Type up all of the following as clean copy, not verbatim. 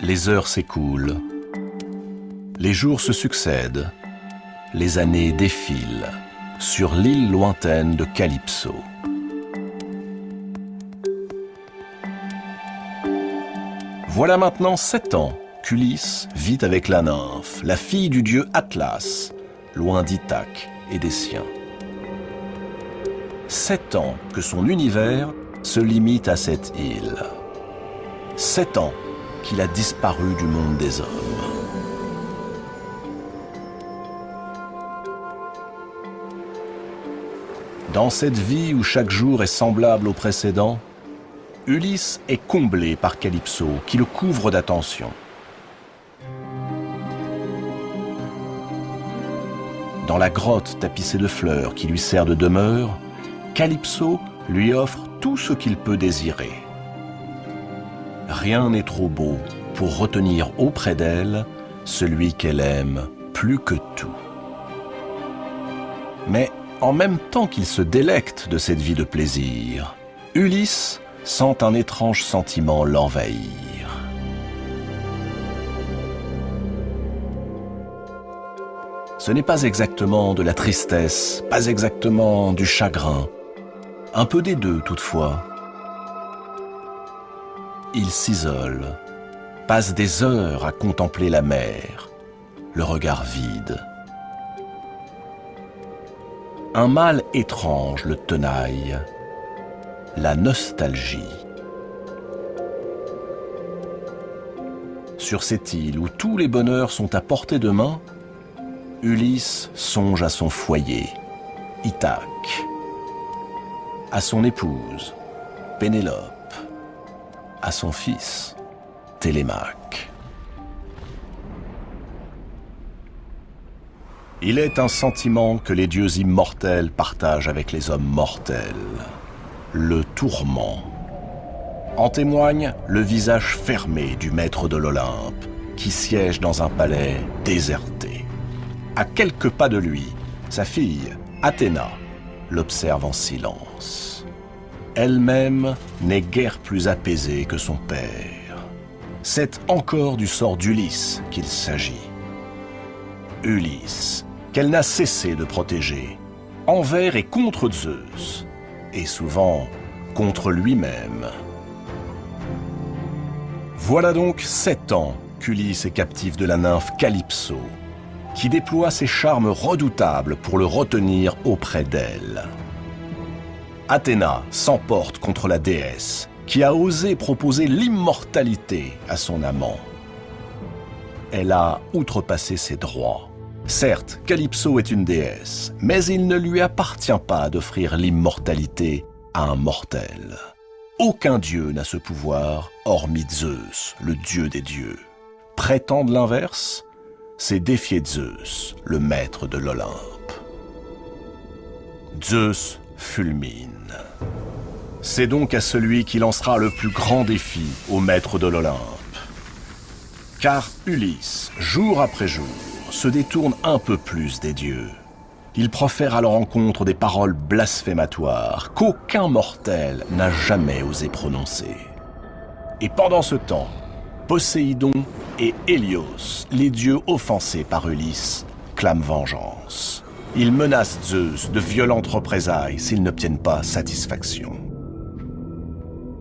Les heures s'écoulent, les jours se succèdent, les années défilent sur l'île lointaine de Calypso. Voilà maintenant 7 ans qu'Ulysse vit avec la nymphe, la fille du dieu Atlas, loin d'Ithaque et des siens. 7 ans que son univers se limite à cette île. 7 ans qu'il a disparu du monde des hommes. Dans cette vie où chaque jour est semblable au précédent, Ulysse est comblé par Calypso qui le couvre d'attention. Dans la grotte tapissée de fleurs qui lui sert de demeure, Calypso lui offre tout ce qu'il peut désirer. Rien n'est trop beau pour retenir auprès d'elle celui qu'elle aime plus que tout. Mais en même temps qu'il se délecte de cette vie de plaisir, Ulysse sent un étrange sentiment l'envahir. Ce n'est pas exactement de la tristesse, pas exactement du chagrin, un peu des deux toutefois. Il s'isole, passe des heures à contempler la mer, le regard vide. Un mal étrange le tenaille, la nostalgie. Sur cette île où tous les bonheurs sont à portée de main, Ulysse songe à son foyer, Ithaque, à son épouse, Pénélope, à son fils, Télémaque. Il est un sentiment que les dieux immortels partagent avec les hommes mortels, le tourment. En témoigne le visage fermé du maître de l'Olympe, qui siège dans un palais déserté. À quelques pas de lui, sa fille, Athéna, l'observe en silence. Elle-même n'est guère plus apaisée que son père. C'est encore du sort d'Ulysse qu'il s'agit. Ulysse, qu'elle n'a cessé de protéger, envers et contre Zeus, et souvent contre lui-même. Voilà donc 7 ans qu'Ulysse est captif de la nymphe Calypso, qui déploie ses charmes redoutables pour le retenir auprès d'elle. Athéna s'emporte contre la déesse, qui a osé proposer l'immortalité à son amant. Elle a outrepassé ses droits. Certes, Calypso est une déesse, mais il ne lui appartient pas d'offrir l'immortalité à un mortel. Aucun dieu n'a ce pouvoir, hormis Zeus, le dieu des dieux. Prétendre l'inverse, c'est défier Zeus, le maître de l'Olympe. Zeus fulmine. C'est donc à celui qui lancera le plus grand défi au maître de l'Olympe. Car Ulysse, jour après jour, se détourne un peu plus des dieux. Il profère à leur encontre des paroles blasphématoires qu'aucun mortel n'a jamais osé prononcer. Et pendant ce temps, Poséidon et Hélios, les dieux offensés par Ulysse, clament vengeance. Ils menacent Zeus de violentes représailles s'ils n'obtiennent pas satisfaction.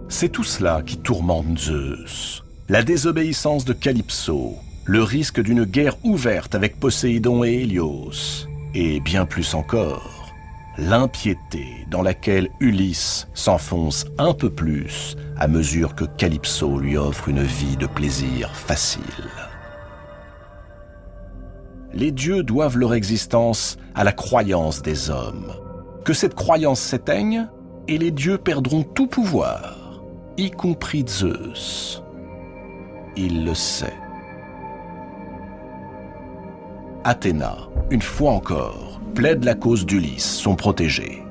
C'est tout cela qui tourmente Zeus. La désobéissance de Calypso, le risque d'une guerre ouverte avec Poséidon et Hélios, et bien plus encore, l'impiété dans laquelle Ulysse s'enfonce un peu plus à mesure que Calypso lui offre une vie de plaisir facile. Les dieux doivent leur existence à la croyance des hommes. Que cette croyance s'éteigne, et les dieux perdront tout pouvoir, y compris Zeus. Il le sait. Athéna, une fois encore, plaide la cause d'Ulysse, son protégé.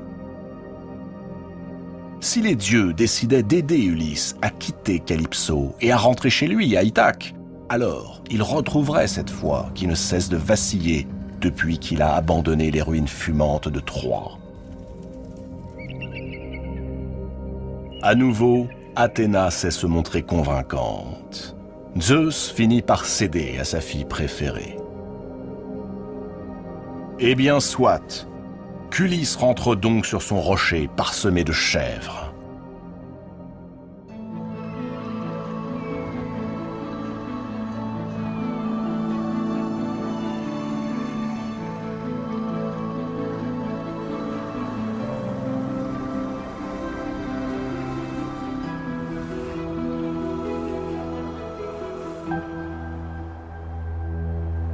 Si les dieux décidaient d'aider Ulysse à quitter Calypso et à rentrer chez lui, à Ithaque, alors il retrouverait cette foi qui ne cesse de vaciller depuis qu'il a abandonné les ruines fumantes de Troie. À nouveau, Athéna sait se montrer convaincante. Zeus finit par céder à sa fille préférée. Eh bien soit, qu'Ulysse rentre donc sur son rocher parsemé de chèvres.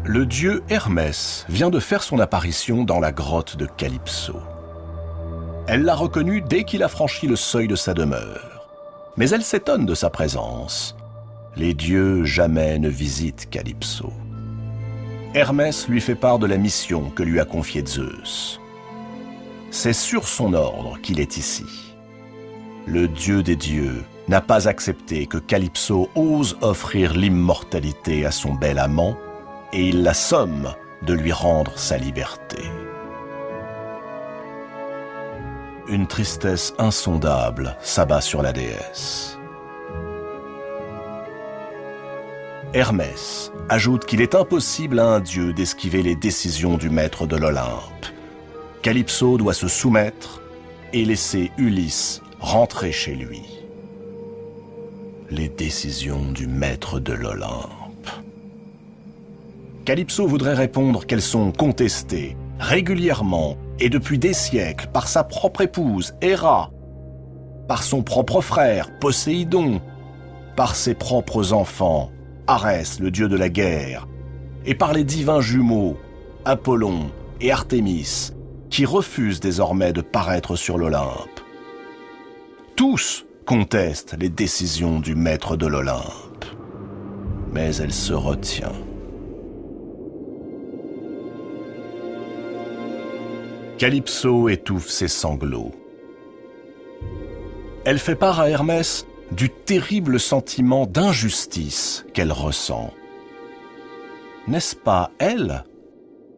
Le dieu Hermès vient de faire son apparition dans la grotte de Calypso. Elle l'a reconnu dès qu'il a franchi le seuil de sa demeure. Mais elle s'étonne de sa présence. Les dieux jamais ne visitent Calypso. Hermès lui fait part de la mission que lui a confiée Zeus. C'est sur son ordre qu'il est ici. Le dieu des dieux n'a pas accepté que Calypso ose offrir l'immortalité à son bel amant, et il la somme de lui rendre sa liberté. Une tristesse insondable s'abat sur la déesse. Hermès ajoute qu'il est impossible à un dieu d'esquiver les décisions du maître de l'Olympe. Calypso doit se soumettre et laisser Ulysse rentrer chez lui. Les décisions du maître de l'Olympe. Calypso voudrait répondre qu'elles sont contestées régulièrement et depuis des siècles par sa propre épouse Héra, par son propre frère Poséidon, par ses propres enfants Arès, le dieu de la guerre, et par les divins jumeaux Apollon et Artémis, qui refusent désormais de paraître sur l'Olympe. Tous contestent les décisions du maître de l'Olympe, mais elle se retient. Calypso étouffe ses sanglots. Elle fait part à Hermès du terrible sentiment d'injustice qu'elle ressent. N'est-ce pas elle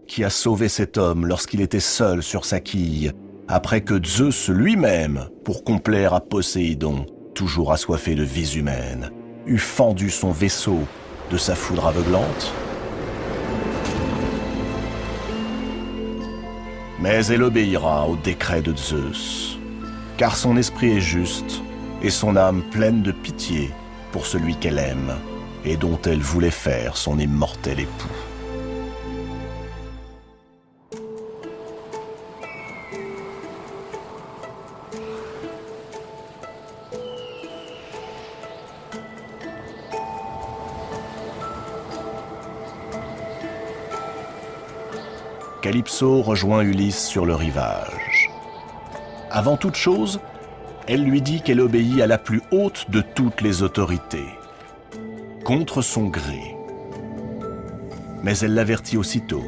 qui a sauvé cet homme lorsqu'il était seul sur sa quille, après que Zeus lui-même, pour complaire à Poséidon, toujours assoiffé de vies humaines, eût fendu son vaisseau de sa foudre aveuglante ? Mais elle obéira au décret de Zeus, car son esprit est juste et son âme pleine de pitié pour celui qu'elle aime et dont elle voulait faire son immortel époux. Calypso rejoint Ulysse sur le rivage. Avant toute chose, elle lui dit qu'elle obéit à la plus haute de toutes les autorités, contre son gré. Mais elle l'avertit aussitôt.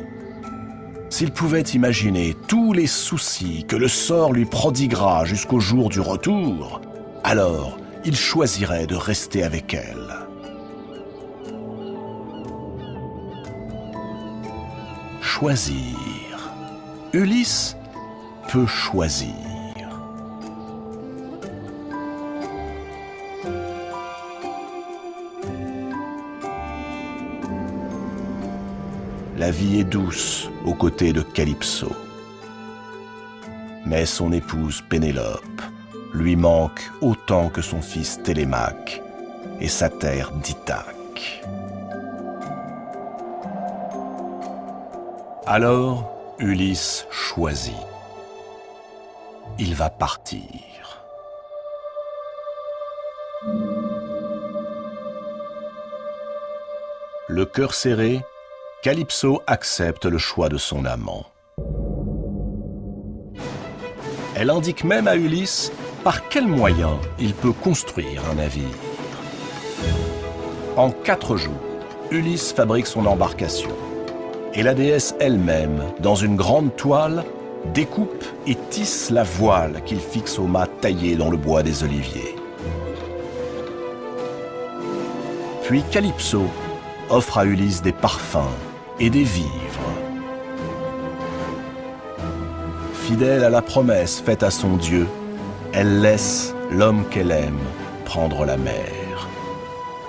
S'il pouvait imaginer tous les soucis que le sort lui prodiguera jusqu'au jour du retour, alors il choisirait de rester avec elle. Choisir. Ulysse peut choisir. La vie est douce aux côtés de Calypso. Mais son épouse Pénélope lui manque autant que son fils Télémaque et sa terre d'Ithaque. Alors, Ulysse choisit. Il va partir. Le cœur serré, Calypso accepte le choix de son amant. Elle indique même à Ulysse par quels moyens il peut construire un navire. En 4 jours, Ulysse fabrique son embarcation. Et la déesse elle-même, dans une grande toile, découpe et tisse la voile qu'il fixe au mât taillé dans le bois des oliviers. Puis Calypso offre à Ulysse des parfums et des vivres. Fidèle à la promesse faite à son Dieu, elle laisse l'homme qu'elle aime prendre la mer.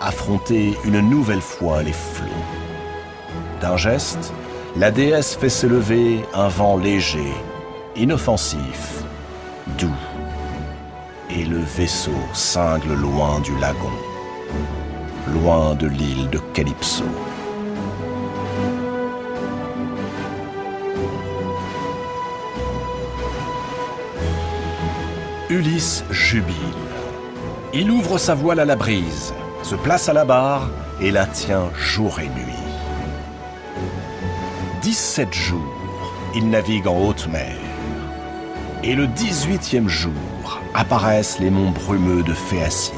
affronter une nouvelle fois les flots. D'un geste, la déesse fait s'élever un vent léger, inoffensif, doux. Et le vaisseau cingle loin du lagon, loin de l'île de Calypso. Ulysse jubile. Il ouvre sa voile à la brise, se place à la barre et la tient jour et nuit. 17 jours, il navigue en haute mer. Et le 18e jour, apparaissent les monts brumeux de Phéacie.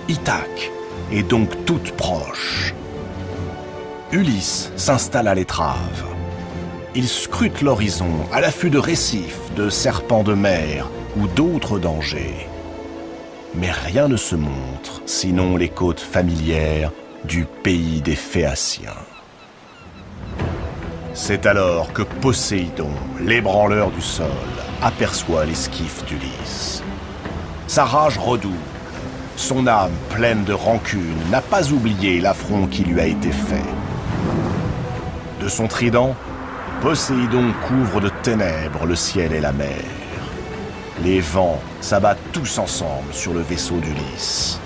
Ithaque est donc toute proche. Ulysse s'installe à l'étrave. Il scrute l'horizon à l'affût de récifs, de serpents de mer ou d'autres dangers. Mais rien ne se montre, sinon les côtes familières du pays des Phéaciens. C'est alors que Poséidon, l'ébranleur du sol, aperçoit l'esquif d'Ulysse. Sa rage redouble. Son âme, pleine de rancune, n'a pas oublié l'affront qui lui a été fait. De son trident, Poséidon couvre de ténèbres le ciel et la mer. Les vents s'abattent tous ensemble sur le vaisseau d'Ulysse.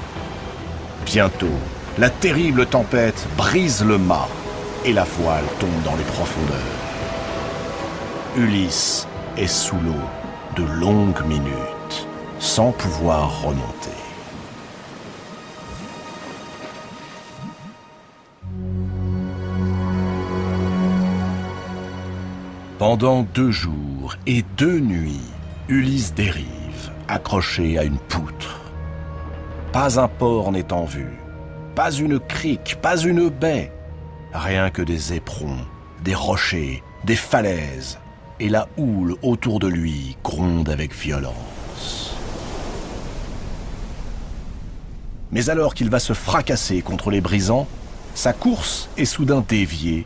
Bientôt, la terrible tempête brise le mât et la voile tombe dans les profondeurs. Ulysse est sous l'eau de longues minutes, sans pouvoir remonter. Pendant 2 jours et 2 nuits, Ulysse dérive, accroché à une poutre. Pas un port n'est en vue, pas une crique, pas une baie. Rien que des éperons, des rochers, des falaises, et la houle autour de lui gronde avec violence. Mais alors qu'il va se fracasser contre les brisants, sa course est soudain déviée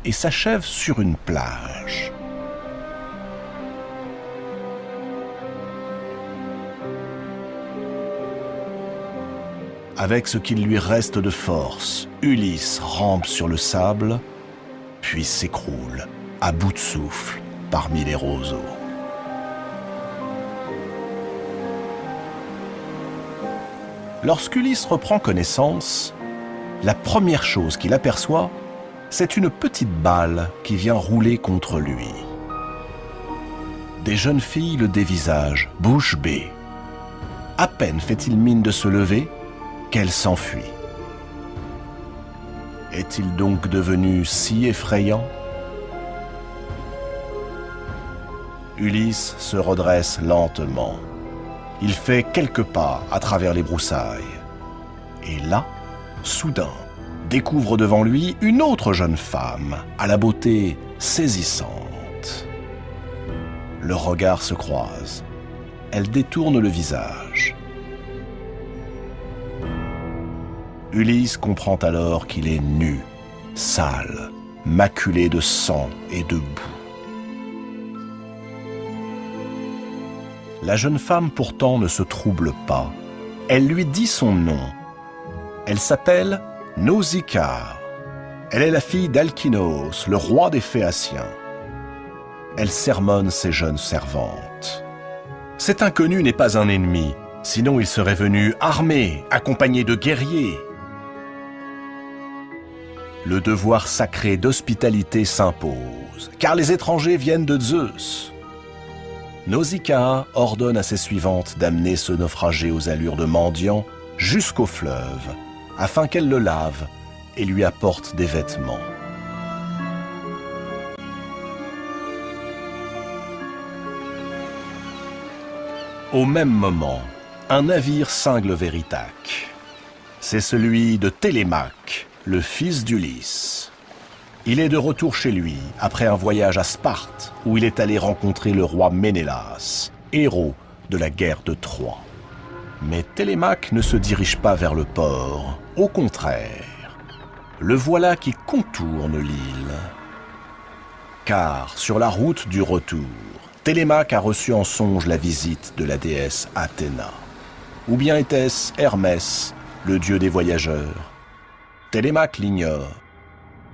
et s'achève sur une plage. Avec ce qu'il lui reste de force, Ulysse rampe sur le sable, puis s'écroule, à bout de souffle, parmi les roseaux. Lorsqu'Ulysse reprend connaissance, la première chose qu'il aperçoit, c'est une petite balle qui vient rouler contre lui. Des jeunes filles le dévisagent, bouche bée. À peine fait-il mine de se lever, qu'elle s'enfuit. Est-il donc devenu si effrayant? Ulysse se redresse lentement. Il fait quelques pas à travers les broussailles. Et là, soudain, découvre devant lui une autre jeune femme, à la beauté saisissante. Leurs regards se croisent. Elle détourne le visage. Ulysse comprend alors qu'il est nu, sale, maculé de sang et de boue. La jeune femme pourtant ne se trouble pas. Elle lui dit son nom. Elle s'appelle Nausicaa. Elle est la fille d'Alkynos, le roi des Phéaciens. Elle sermonne ses jeunes servantes. Cet inconnu n'est pas un ennemi, sinon il serait venu armé, accompagné de guerriers. Le devoir sacré d'hospitalité s'impose, car les étrangers viennent de Zeus. Nausicaa ordonne à ses suivantes d'amener ce naufragé aux allures de mendiant jusqu'au fleuve, afin qu'elle le lave et lui apporte des vêtements. Au même moment, un navire cingle vers Ithaque. C'est celui de Télémaque, le fils d'Ulysse. Il est de retour chez lui, après un voyage à Sparte, où il est allé rencontrer le roi Ménélas, héros de la guerre de Troie. Mais Télémaque ne se dirige pas vers le port, au contraire. Le voilà qui contourne l'île. Car, sur la route du retour, Télémaque a reçu en songe la visite de la déesse Athéna. Ou bien était-ce Hermès, le dieu des voyageurs. Télémaque l'ignore.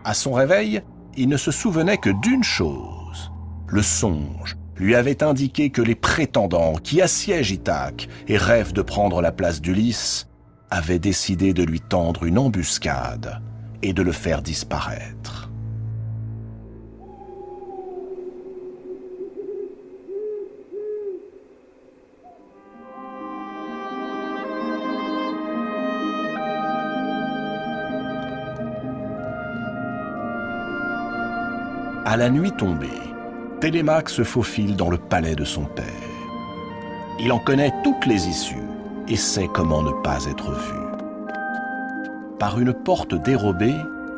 À son réveil, il ne se souvenait que d'une chose. Le songe lui avait indiqué que les prétendants qui assiègent Ithaque et rêvent de prendre la place d'Ulysse avaient décidé de lui tendre une embuscade et de le faire disparaître. À la nuit tombée, Télémaque se faufile dans le palais de son père. Il en connaît toutes les issues et sait comment ne pas être vu. Par une porte dérobée,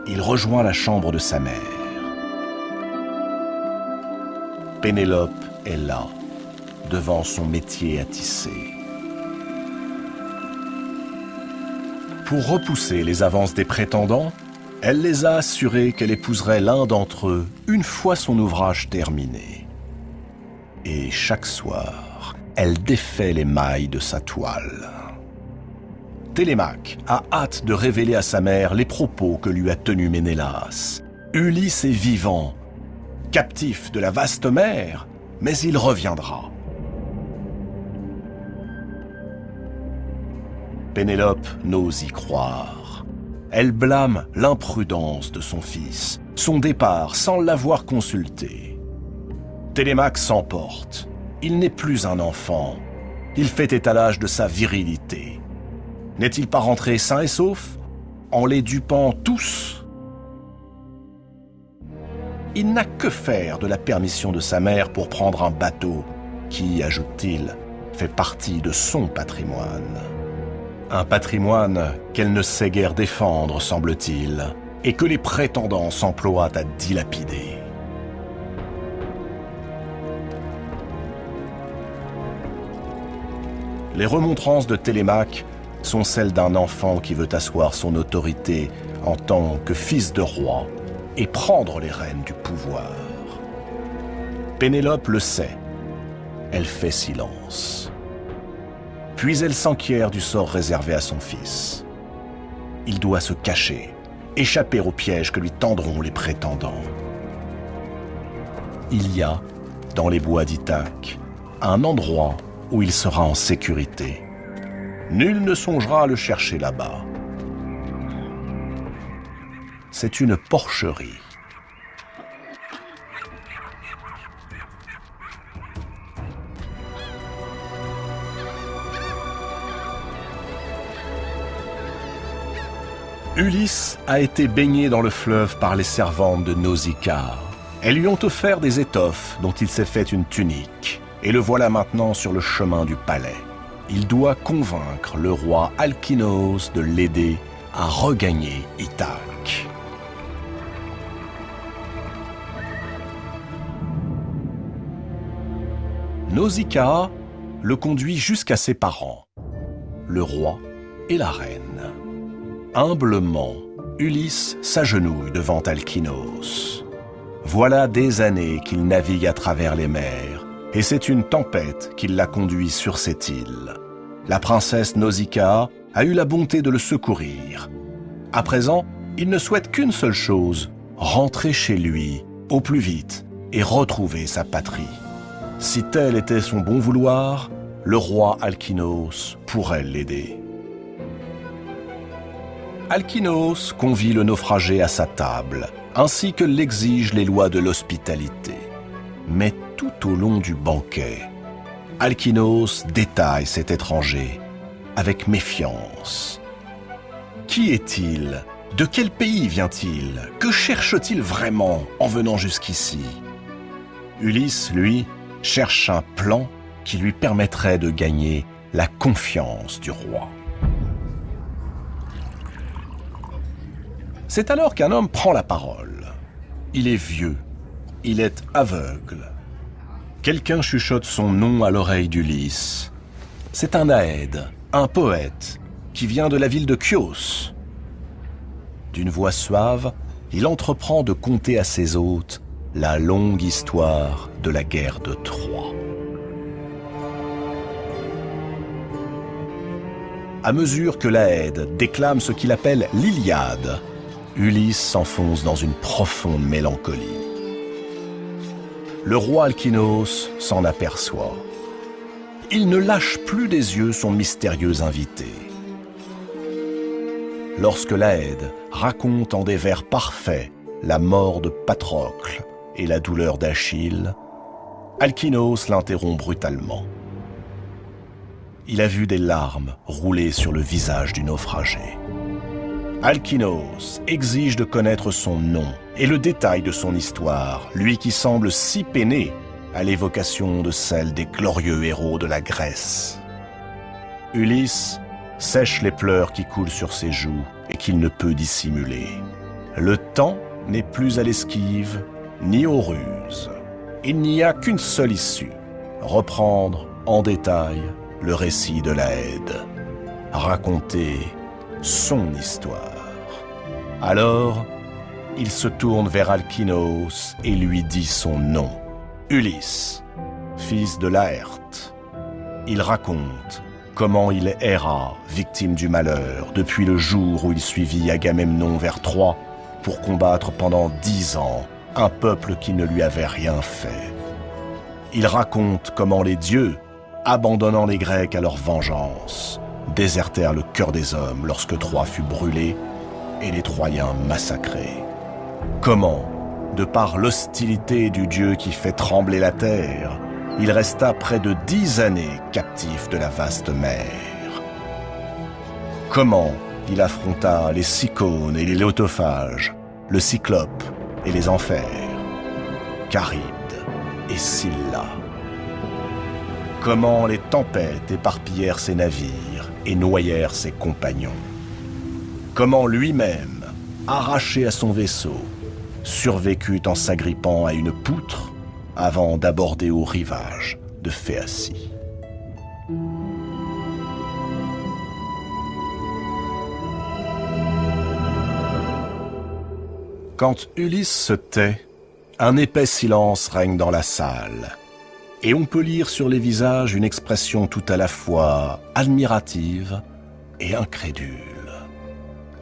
il rejoint la chambre de sa mère. Pénélope est là, devant son métier à tisser. Pour repousser les avances des prétendants, elle les a assurés qu'elle épouserait l'un d'entre eux une fois son ouvrage terminé. Et chaque soir, elle défait les mailles de sa toile. Télémaque a hâte de révéler à sa mère les propos que lui a tenus Ménélas. Ulysse est vivant, captif de la vaste mer, mais il reviendra. Pénélope n'ose y croire. Elle blâme l'imprudence de son fils, son départ sans l'avoir consulté. Télémaque s'emporte. Il n'est plus un enfant. Il fait étalage de sa virilité. N'est-il pas rentré sain et sauf, en les dupant tous? Il n'a que faire de la permission de sa mère pour prendre un bateau qui, ajoute-t-il, fait partie de son patrimoine. Un patrimoine qu'elle ne sait guère défendre, semble-t-il, et que les prétendants s'emploient à dilapider. Les remontrances de Télémaque sont celles d'un enfant qui veut asseoir son autorité en tant que fils de roi et prendre les rênes du pouvoir. Pénélope le sait. Elle fait silence. Puis elle s'enquiert du sort réservé à son fils. Il doit se cacher, échapper au piège que lui tendront les prétendants. Il y a, dans les bois d'Ithaque, un endroit où il sera en sécurité. Nul ne songera à le chercher là-bas. C'est une porcherie. Ulysse a été baigné dans le fleuve par les servantes de Nausicaa. Elles lui ont offert des étoffes dont il s'est fait une tunique, et le voilà maintenant sur le chemin du palais. Il doit convaincre le roi Alkinoos de l'aider à regagner Ithaque. Nausicaa le conduit jusqu'à ses parents, le roi et la reine. Humblement, Ulysse s'agenouille devant Alkinoos. Voilà des années qu'il navigue à travers les mers, et c'est une tempête qui l'a conduit sur cette île. La princesse Nausicaa a eu la bonté de le secourir. À présent, il ne souhaite qu'une seule chose, rentrer chez lui, au plus vite, et retrouver sa patrie. Si tel était son bon vouloir, le roi Alkinoos pourrait l'aider. Alkinoos convie le naufragé à sa table, ainsi que l'exigent les lois de l'hospitalité. Mais tout au long du banquet, Alkinoos détaille cet étranger avec méfiance. Qui est-il? De quel pays vient-il? Que cherche-t-il vraiment en venant jusqu'ici? Ulysse, lui, cherche un plan qui lui permettrait de gagner la confiance du roi. C'est alors qu'un homme prend la parole. Il est vieux, il est aveugle. Quelqu'un chuchote son nom à l'oreille d'Ulysse. C'est un Aède, un poète, qui vient de la ville de Chios. D'une voix suave, il entreprend de conter à ses hôtes la longue histoire de la guerre de Troie. À mesure que Laède déclame ce qu'il appelle l'Iliade, Ulysse s'enfonce dans une profonde mélancolie. Le roi Alkinoos s'en aperçoit. Il ne lâche plus des yeux son mystérieux invité. Lorsque Laède raconte en des vers parfaits la mort de Patrocle et la douleur d'Achille, Alkinoos l'interrompt brutalement. Il a vu des larmes rouler sur le visage du naufragé. Alkinoos exige de connaître son nom et le détail de son histoire, lui qui semble si peiné à l'évocation de celle des glorieux héros de la Grèce. Ulysse sèche les pleurs qui coulent sur ses joues et qu'il ne peut dissimuler. Le temps n'est plus à l'esquive ni aux ruses. Il n'y a qu'une seule issue, reprendre en détail le récit de Laède, raconter son histoire. Alors, il se tourne vers Alkinoos et lui dit son nom, Ulysse, fils de Laërte. Il raconte comment il erra, victime du malheur, depuis le jour où il suivit Agamemnon vers Troie pour combattre pendant 10 ans un peuple qui ne lui avait rien fait. Il raconte comment les dieux, abandonnant les Grecs à leur vengeance, désertèrent le cœur des hommes lorsque Troie fut brûlée et les Troyens massacrés. Comment, de par l'hostilité du Dieu qui fait trembler la terre, il resta près de 10 années captif de la vaste mer. Comment il affronta les Cyclones et les Lotophages, le Cyclope et les Enfers, Charybde et Scylla. Comment les tempêtes éparpillèrent ses navires et noyèrent ses compagnons. Comment lui-même, arraché à son vaisseau, survécut en s'agrippant à une poutre avant d'aborder au rivage de Phéacie. Quand Ulysse se tait, un épais silence règne dans la salle, et on peut lire sur les visages une expression tout à la fois admirative et incrédule.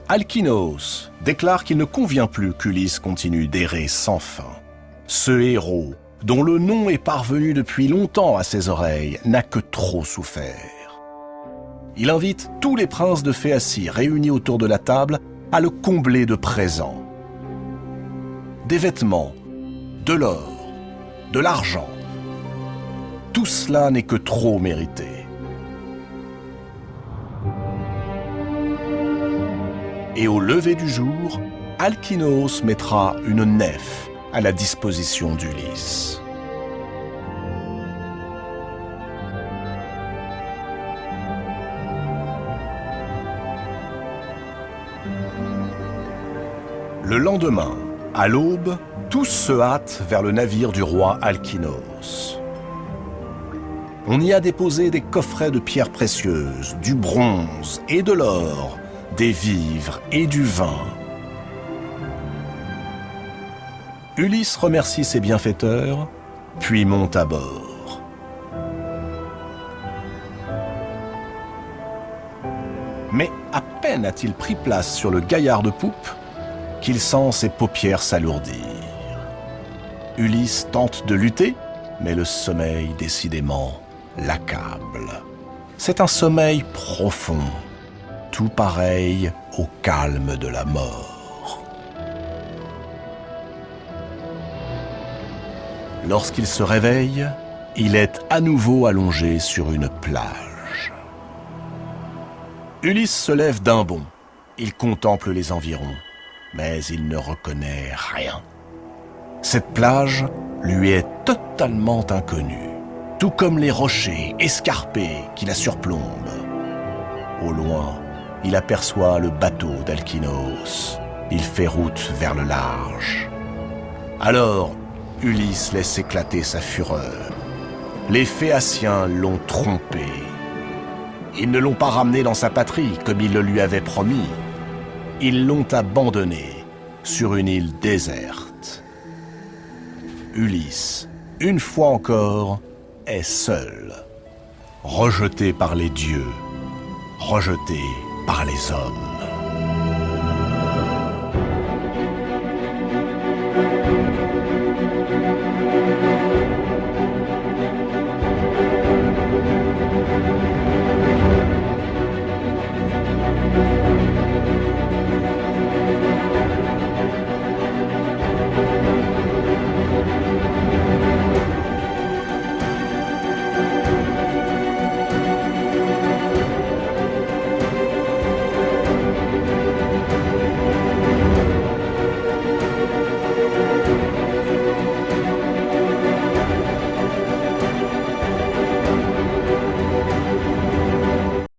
Alkinoos déclare qu'il ne convient plus qu'Ulysse continue d'errer sans fin. Ce héros, dont le nom est parvenu depuis longtemps à ses oreilles, n'a que trop souffert. Il invite tous les princes de Phéacie réunis autour de la table à le combler de présents. Des vêtements, de l'or, de l'argent. Tout cela n'est que trop mérité. Et au lever du jour, Alkinoos mettra une nef à la disposition d'Ulysse. Le lendemain, à l'aube, tous se hâtent vers le navire du roi Alkinoos. On y a déposé des coffrets de pierres précieuses, du bronze et de l'or, des vivres et du vin. Ulysse remercie ses bienfaiteurs, puis monte à bord. Mais à peine a-t-il pris place sur le gaillard de poupe qu'il sent ses paupières s'alourdir. Ulysse tente de lutter, mais le sommeil, décidément, l'accable. C'est un sommeil profond, tout pareil au calme de la mort. Lorsqu'il se réveille, il est à nouveau allongé sur une plage. Ulysse se lève d'un bond. Il contemple les environs, mais il ne reconnaît rien. Cette plage lui est totalement inconnue, tout comme les rochers escarpés qui la surplombent. Au loin, il aperçoit le bateau d'Alkinoos. Il fait route vers le large. Alors, Ulysse laisse éclater sa fureur. Les Phéaciens l'ont trompé. Ils ne l'ont pas ramené dans sa patrie comme il le lui avait promis. Ils l'ont abandonné sur une île déserte. Ulysse, une fois encore, est seul, rejeté par les dieux, rejeté par les hommes.